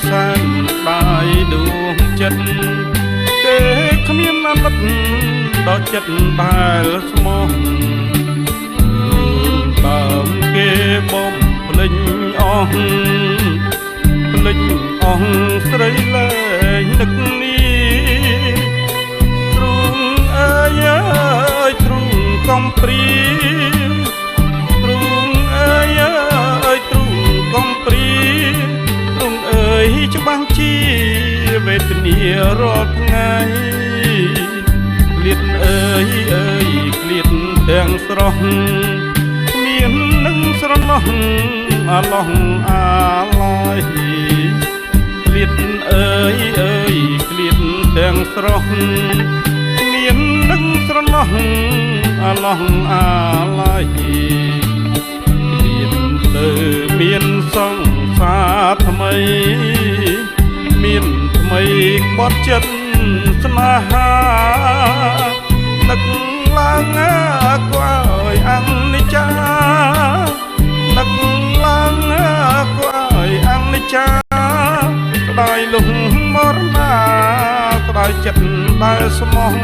សានបាយដួងចិត្តគេគ្មានអនុតដល់ចិត្តដែលស្មោះដើមគេបំភ្លេចអស់ភ្លេចអស់ស្រីលែងនឹកនេះទ្រូងអើយទ្រូងកំព្រីទ្រូងអើយទ្រូងកំព្រីទ្រូងអើយច្បាស់ជាវេទនារាល់ថ្ងៃក្លៀតអើយក្លៀតទាំងស្រស់មាននឹងស្រណោះអាឡោះអាឡាយក្លៀតអើយក្លៀតទាំងស្រស់មាននឹងស្រណោះអាឡោះអាឡាយក្លៀតទៅមានសង្សារថ្មីមានថ្មីបាត់ចិត្តស្នេហានឹកឡើងគួរឲ្យអនិច្ចានឹកឡើងគួរឲ្យអនិច្ចាស្ដាយលុះមរណាស្ដាយចិត្តដែលស្មោះ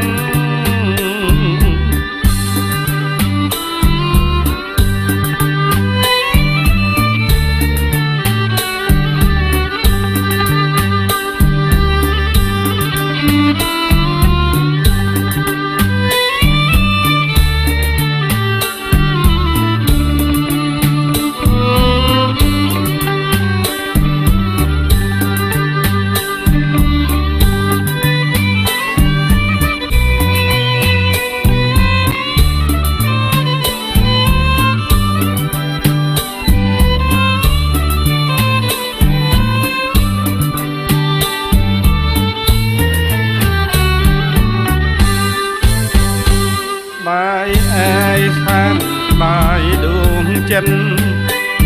បាយអើយសានបាយដួងចិត្ត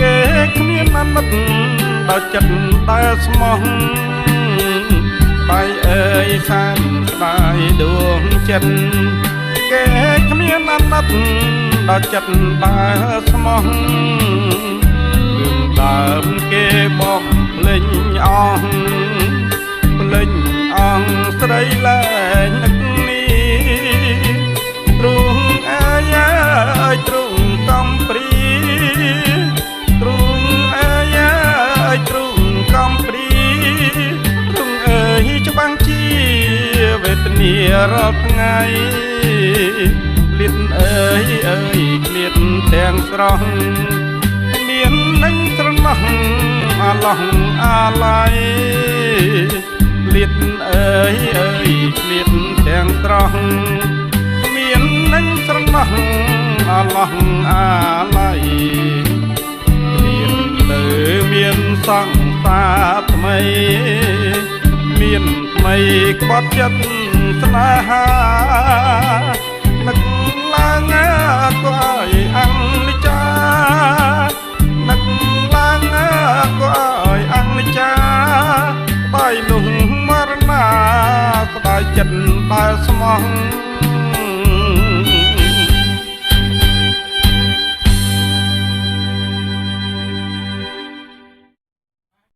គេគ្មានអនុតដល់ចិត្តដែលស្មោះបាយអើយសានបាយដួងចិត្តគេគ្មានអនុតដល់ចិត្តដែលស្មោះរឿងដើមគេបំភ្លេចអស់ភ្លេចអស់ស្រីលែងនឹកទ្រូងអើយទ្រូងកំព្រីទ្រូងអើយទ្រូងកំព្រីទ្រូងអើយច្បាស់ជាវេទនារាល់ថ្ងៃក្លៀតអើយក្លៀតទាំងស្រស់មាននឹងស្រណោះអាឡោះអាឡាយក្លៀតអើយក្លៀតទាំងស្រស់មាននឹងស្រណោះអាឡោះអាឡាយមានទៅមានសង្សារថ្មីមានថ្មីក្បត់ចិត្តស្នេហា